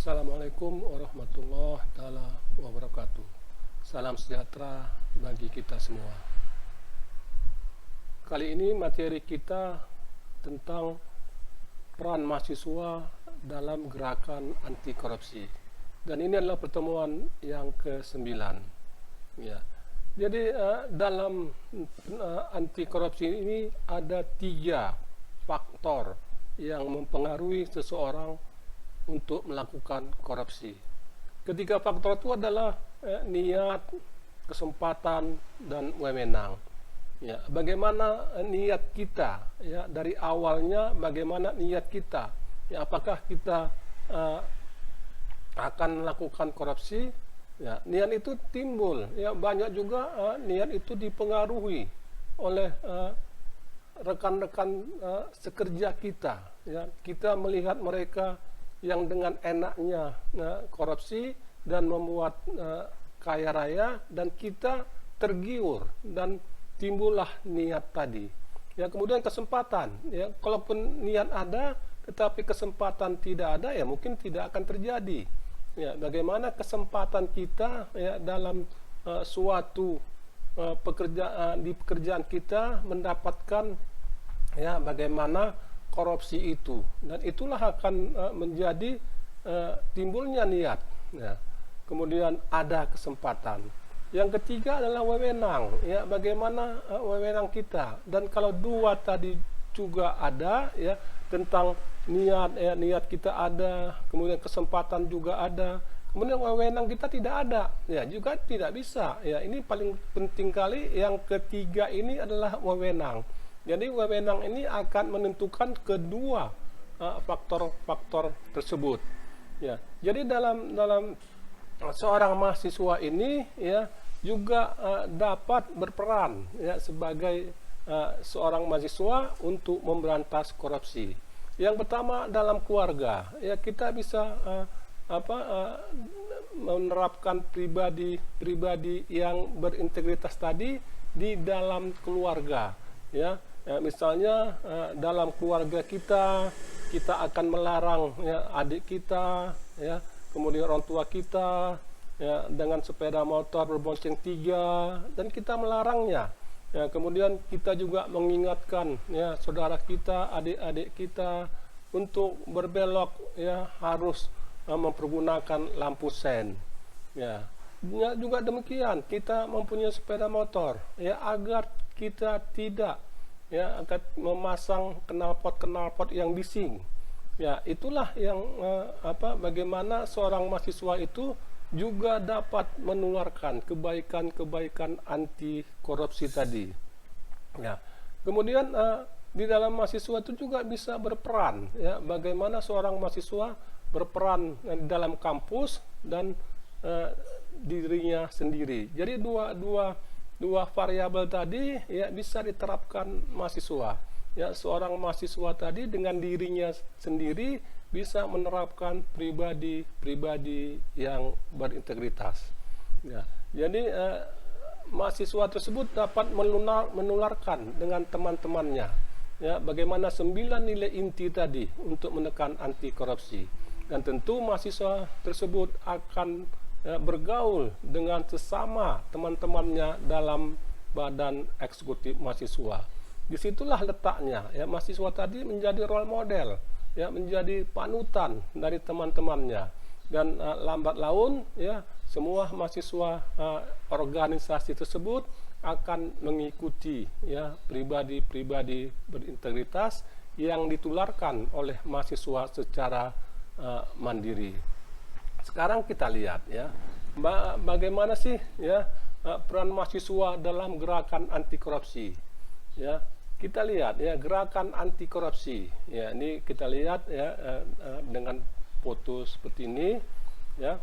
Assalamualaikum warahmatullahi taala wabarakatuh. Salam sejahtera bagi kita semua. Kali ini materi kita tentang peran mahasiswa dalam gerakan anti korupsi. Dan ini adalah pertemuan yang ke-9. Ya. Jadi dalam anti korupsi ini ada 3 faktor yang mempengaruhi seseorang untuk melakukan korupsi. Ketiga faktor itu adalah niat, kesempatan, dan wewenang. Ya, bagaimana niat kita? Ya, dari awalnya bagaimana niat kita? Ya, apakah kita akan melakukan korupsi? Ya, niat itu timbul. Ya, banyak juga niat itu dipengaruhi oleh rekan-rekan sekerja kita. Ya, kita melihat mereka yang dengan enaknya korupsi dan membuat kaya raya, dan kita tergiur dan timbullah niat tadi. Ya, kemudian kesempatan. Ya, kalaupun niat ada tetapi kesempatan tidak ada, ya mungkin tidak akan terjadi. Ya, bagaimana kesempatan kita ya dalam suatu di pekerjaan kita mendapatkan ya bagaimana korupsi itu, dan itulah akan menjadi timbulnya niat. Ya. Kemudian ada kesempatan. Yang ketiga adalah wewenang. Ya, bagaimana wewenang kita. Dan kalau 2 tadi juga ada, ya, tentang niat, ya, niat kita ada, kemudian kesempatan juga ada, kemudian wewenang kita tidak ada, ya juga tidak bisa. Ya, ini paling penting kali. Yang ketiga ini adalah wewenang. Jadi wewenang ini akan menentukan kedua faktor-faktor tersebut. Ya, jadi dalam seorang mahasiswa ini ya juga dapat berperan ya sebagai seorang mahasiswa untuk memberantas korupsi. Yang pertama dalam keluarga, ya kita bisa menerapkan pribadi yang berintegritas tadi di dalam keluarga. Ya, misalnya dalam keluarga kita akan melarang ya adik kita, ya, kemudian orang tua kita ya dengan sepeda motor berbonceng 3, dan kita melarangnya. Ya, kemudian kita juga mengingatkan ya saudara kita, adik-adik kita untuk berbelok ya harus mempergunakan lampu sen. Ya, juga demikian kita mempunyai sepeda motor ya agar kita tidak ya akan memasang knalpot yang bising. Ya, itulah yang bagaimana seorang mahasiswa itu juga dapat menularkan kebaikan-kebaikan anti korupsi tadi. Ya. Kemudian di dalam mahasiswa itu juga bisa berperan ya bagaimana seorang mahasiswa berperan dalam kampus dan dirinya sendiri. Jadi dua variabel tadi ya bisa diterapkan mahasiswa. Ya, seorang mahasiswa tadi dengan dirinya sendiri bisa menerapkan pribadi yang berintegritas. Ya, jadi mahasiswa tersebut dapat menularkan dengan teman-temannya. Ya, bagaimana 9 nilai inti tadi untuk menekan anti korupsi. Dan tentu mahasiswa tersebut akan bergaul dengan sesama teman-temannya dalam badan eksekutif mahasiswa. Disitulah letaknya ya mahasiswa tadi menjadi role model, ya menjadi panutan dari teman-temannya, dan lambat laun ya semua mahasiswa organisasi tersebut akan mengikuti ya pribadi berintegritas yang ditularkan oleh mahasiswa secara mandiri. Sekarang kita lihat ya bagaimana sih ya peran mahasiswa dalam gerakan anti korupsi. Ya, kita lihat ya gerakan anti korupsi. Ya, ini kita lihat ya dengan foto seperti ini ya.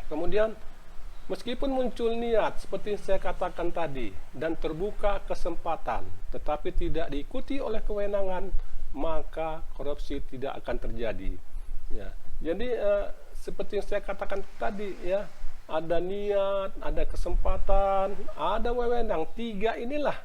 Kemudian meskipun muncul niat seperti saya katakan tadi dan terbuka kesempatan tetapi tidak diikuti oleh kewenangan, maka korupsi tidak akan terjadi. Ya. Jadi seperti yang saya katakan tadi ya, ada niat, ada kesempatan, ada wewenang. 3 inilah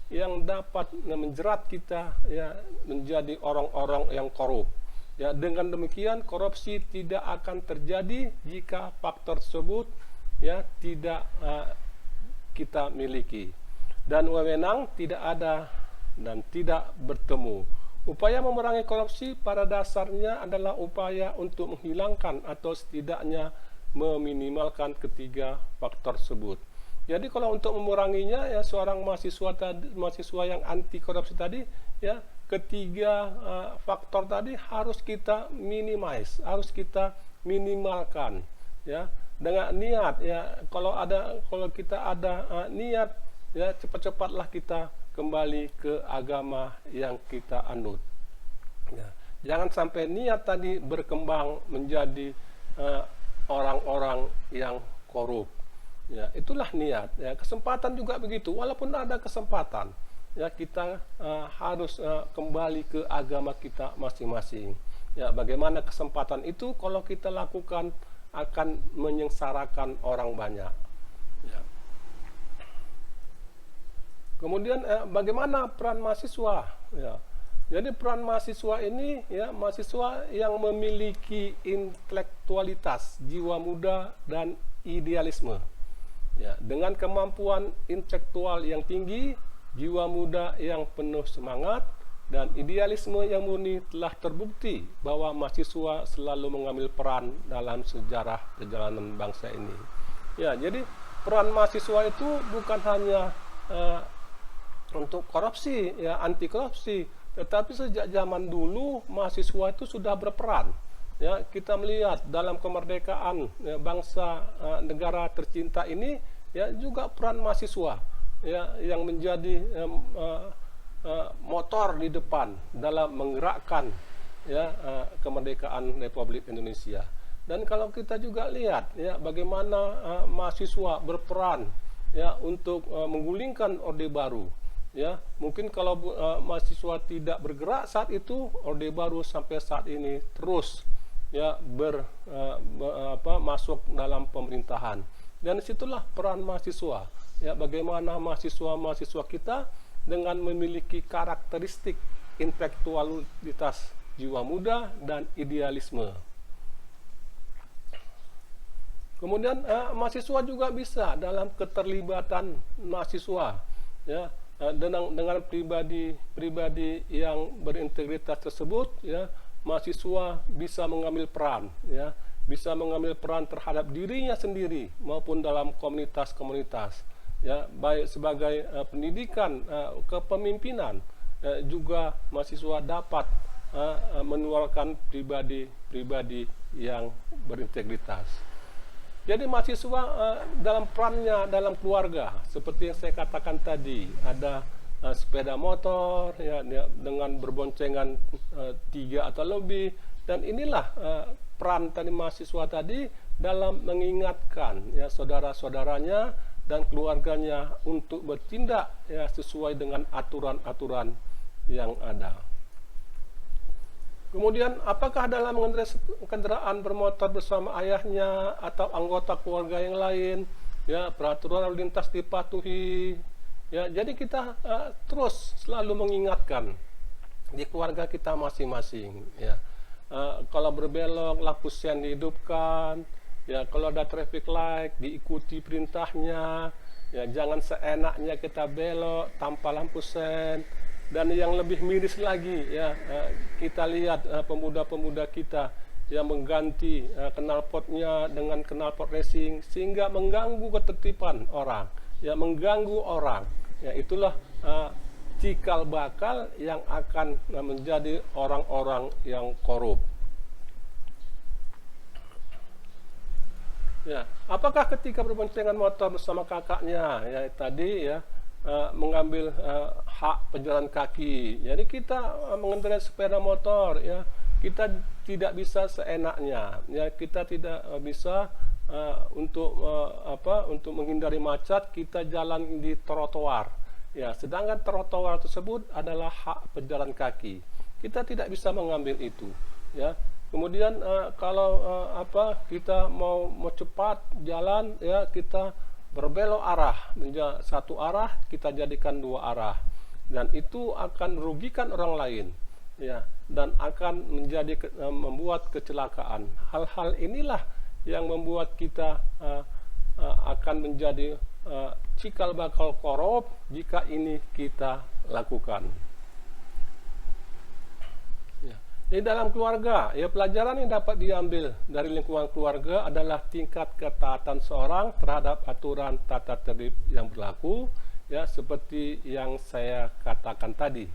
yang dapat menjerat kita ya menjadi orang-orang yang korup. Ya, dengan demikian korupsi tidak akan terjadi jika faktor tersebut ya tidak kita miliki, dan wewenang tidak ada dan tidak bertemu. Upaya memerangi korupsi pada dasarnya adalah upaya untuk menghilangkan atau setidaknya meminimalkan ketiga faktor tersebut. Jadi kalau untuk memeranginya ya, seorang mahasiswa yang anti korupsi tadi ya, ketiga faktor tadi harus kita minimize, harus kita minimalkan ya, dengan niat ya. Kalau kita ada niat ya, cepat-cepatlah kita kembali ke agama yang kita anut ya. Jangan sampai niat tadi berkembang menjadi orang-orang yang korup ya. Itulah niat ya. Kesempatan juga begitu, walaupun ada kesempatan ya, kita harus kembali ke agama kita masing-masing ya. Bagaimana kesempatan itu kalau kita lakukan akan menyengsarakan orang banyak ya. Kemudian bagaimana peran mahasiswa ya. Jadi peran mahasiswa ini ya, mahasiswa yang memiliki intelektualitas, jiwa muda dan idealisme ya, dengan kemampuan intelektual yang tinggi, jiwa muda yang penuh semangat, dan idealisme yang murni telah terbukti bahwa mahasiswa selalu mengambil peran dalam sejarah perjalanan bangsa ini. Ya, jadi peran mahasiswa itu bukan hanya untuk korupsi, ya, anti korupsi, tetapi sejak zaman dulu mahasiswa itu sudah berperan. Ya, kita melihat dalam kemerdekaan ya, bangsa negara tercinta ini ya, juga peran mahasiswa ya yang menjadi motor di depan dalam menggerakkan ya kemerdekaan Republik Indonesia. Dan kalau kita juga lihat ya bagaimana mahasiswa berperan ya untuk menggulingkan Orde Baru ya. Mungkin kalau mahasiswa tidak bergerak saat itu, Orde Baru sampai saat ini terus ya masuk dalam pemerintahan. Dan disitulah peran mahasiswa ya, bagaimana mahasiswa kita dengan memiliki karakteristik intelektualitas, jiwa muda dan idealisme. Kemudian mahasiswa juga bisa dalam keterlibatan mahasiswa ya, dengan pribadi yang berintegritas tersebut ya, mahasiswa bisa mengambil peran ya, bisa mengambil peran terhadap dirinya sendiri maupun dalam komunitas-komunitas ya, baik sebagai pendidikan, kepemimpinan, juga mahasiswa dapat menularkan pribadi yang berintegritas. Jadi mahasiswa dalam perannya dalam keluarga, seperti yang saya katakan tadi, ada sepeda motor ya, dengan berboncengan 3 atau lebih, dan inilah peran tadi mahasiswa tadi dalam mengingatkan ya saudara-saudaranya dan keluarganya untuk bertindak ya sesuai dengan aturan-aturan yang ada. Kemudian apakah dalam mengendarai kendaraan bermotor bersama ayahnya atau anggota keluarga yang lain ya peraturan lalu lintas dipatuhi ya. Jadi kita terus selalu mengingatkan di keluarga kita masing-masing ya. Kalau berbelok lampu sen dihidupkan ya, kalau ada traffic light diikuti perintahnya ya, jangan seenaknya kita belok tanpa lampu sen. Dan yang lebih miris lagi ya, kita lihat pemuda-pemuda kita yang mengganti knalpotnya dengan knalpot racing sehingga mengganggu ketertiban orang ya, mengganggu orang ya. Itulah cikal bakal yang akan menjadi orang-orang yang korup ya. Apakah ketika berboncengan motor bersama kakaknya ya tadi ya, mengambil hak pejalan kaki. Jadi kita mengendarai sepeda motor ya, kita tidak bisa seenaknya ya, kita tidak bisa untuk menghindari macet kita jalan di trotoar ya, sedangkan trotoar tersebut adalah hak pejalan kaki. Kita tidak bisa mengambil itu ya. Kemudian kalau kita mau cepat jalan ya, kita berbelok arah menjadi satu arah, kita jadikan 2 arah, dan itu akan merugikan orang lain ya, dan akan membuat kecelakaan. Hal-hal inilah yang membuat kita akan menjadi cikal bakal korup jika ini kita lakukan. Di dalam keluarga, ya, pelajaran yang dapat diambil dari lingkungan keluarga adalah tingkat ketaatan seorang terhadap aturan tata tertib yang berlaku, ya, seperti yang saya katakan tadi.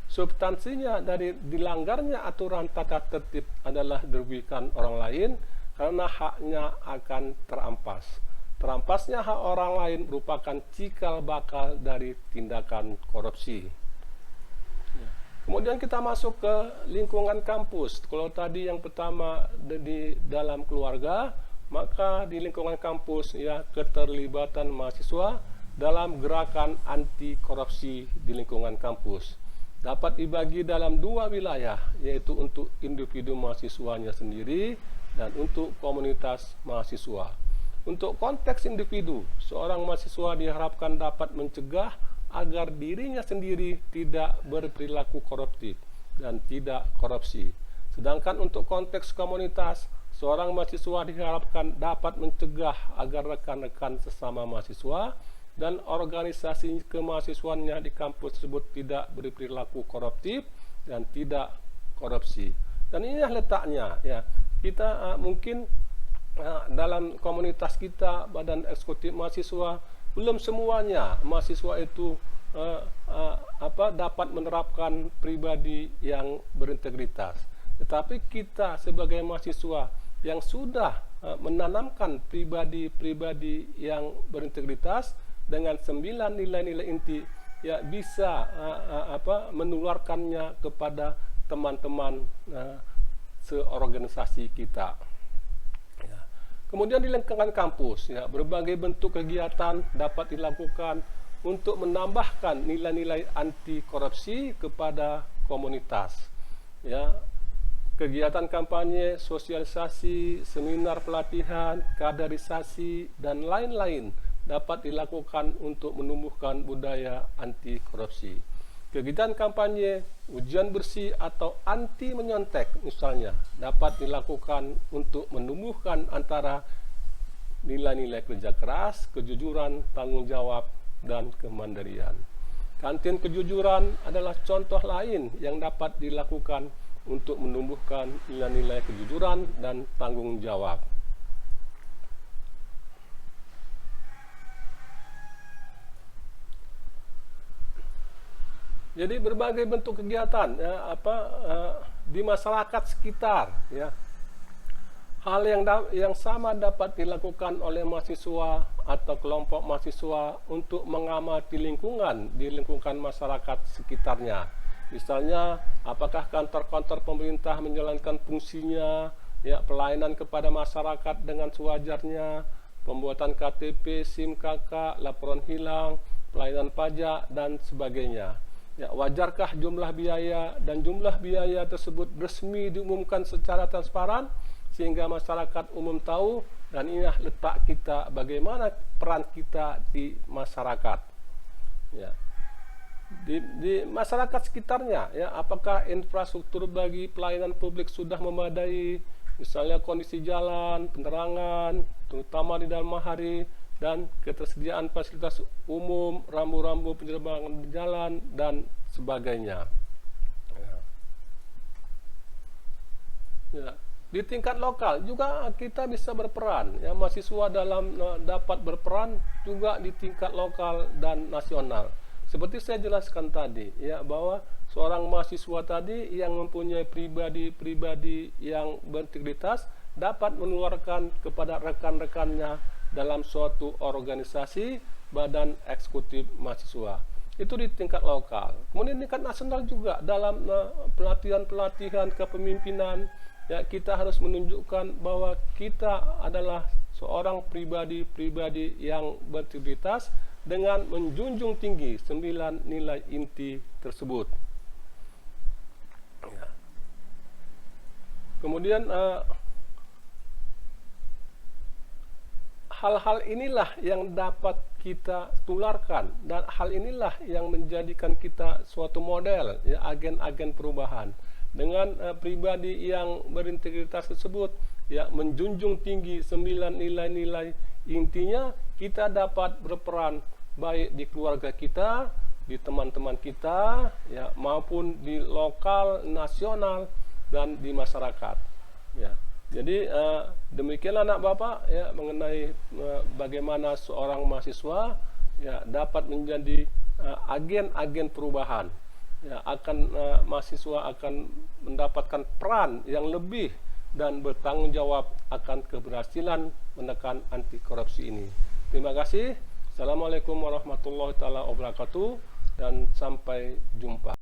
Substansinya dari dilanggarnya aturan tata tertib adalah dirugikan orang lain karena haknya akan terampas. Terampasnya hak orang lain merupakan cikal bakal dari tindakan korupsi. Kemudian kita masuk ke lingkungan kampus. Kalau tadi yang pertama di dalam keluarga, maka di lingkungan kampus, ya, keterlibatan mahasiswa dalam gerakan anti korupsi di lingkungan kampus dapat dibagi dalam dua wilayah, yaitu untuk individu mahasiswanya sendiri dan untuk komunitas mahasiswa. Untuk konteks individu, seorang mahasiswa diharapkan dapat mencegah agar dirinya sendiri tidak berperilaku koruptif dan tidak korupsi. Sedangkan untuk konteks komunitas, seorang mahasiswa diharapkan dapat mencegah agar rekan-rekan sesama mahasiswa dan organisasi kemahasiswaannya di kampus tersebut tidak berperilaku koruptif dan tidak korupsi. Dan inilah letaknya, ya. Kita mungkin dalam komunitas kita, badan eksekutif mahasiswa, belum semuanya mahasiswa itu dapat menerapkan pribadi yang berintegritas. Tetapi kita sebagai mahasiswa yang sudah menanamkan pribadi-pribadi yang berintegritas dengan 9 nilai-nilai inti, ya, bisa menularkannya kepada teman-teman seorganisasi kita. Kemudian di lingkungan kampus, ya, berbagai bentuk kegiatan dapat dilakukan untuk menambahkan nilai-nilai anti korupsi kepada komunitas. Ya, kegiatan kampanye, sosialisasi, seminar pelatihan, kaderisasi, dan lain-lain dapat dilakukan untuk menumbuhkan budaya anti korupsi. Kegiatan kampanye, ujian bersih atau anti menyontek misalnya dapat dilakukan untuk menumbuhkan antara nilai-nilai kerja keras, kejujuran, tanggung jawab, dan kemandirian. Kantin kejujuran adalah contoh lain yang dapat dilakukan untuk menumbuhkan nilai-nilai kejujuran dan tanggung jawab. Jadi berbagai bentuk kegiatan, ya, di masyarakat sekitar, ya. Hal yang sama dapat dilakukan oleh mahasiswa atau kelompok mahasiswa untuk mengamati lingkungan di lingkungan masyarakat sekitarnya. Misalnya, apakah kantor-kantor pemerintah menjalankan fungsinya, ya, pelayanan kepada masyarakat dengan sewajarnya, pembuatan KTP, SIM KK, laporan hilang, pelayanan pajak, dan sebagainya. Ya, wajarkah jumlah biaya dan jumlah biaya tersebut resmi diumumkan secara transparan sehingga masyarakat umum tahu, dan inilah letak kita, bagaimana peran kita di masyarakat. Ya. Di masyarakat sekitarnya, ya, apakah infrastruktur bagi pelayanan publik sudah memadai, misalnya kondisi jalan, penerangan, terutama di dalam hari, dan ketersediaan fasilitas umum, rambu-rambu penerbangan jalan, dan sebagainya. Ya. Ya. Di tingkat lokal juga kita bisa berperan, ya, mahasiswa dapat berperan juga di tingkat lokal dan nasional. Seperti saya jelaskan tadi, ya, bahwa seorang mahasiswa tadi yang mempunyai pribadi yang berintegritas dapat menularkan kepada rekan-rekannya dalam suatu organisasi badan eksekutif mahasiswa. Itu di tingkat lokal. Kemudian di tingkat nasional juga dalam pelatihan-pelatihan kepemimpinan, ya, kita harus menunjukkan bahwa kita adalah seorang pribadi yang berintegritas dengan menjunjung tinggi 9 nilai inti tersebut. Ya. Kemudian hal-hal inilah yang dapat kita tularkan, dan hal inilah yang menjadikan kita suatu model, ya, agen-agen perubahan. dengan pribadi yang berintegritas tersebut, ya, menjunjung tinggi 9 nilai-nilai, intinya kita dapat berperan baik di keluarga kita, di teman-teman kita, ya, maupun di lokal, nasional, dan di masyarakat. Ya. Jadi demikian anak Bapak, ya, mengenai bagaimana seorang mahasiswa, ya, dapat menjadi agen-agen perubahan. Ya, mahasiswa akan mendapatkan peran yang lebih dan bertanggung jawab akan keberhasilan menekan anti korupsi ini. Terima kasih. Assalamualaikum warahmatullahi wabarakatuh dan sampai jumpa.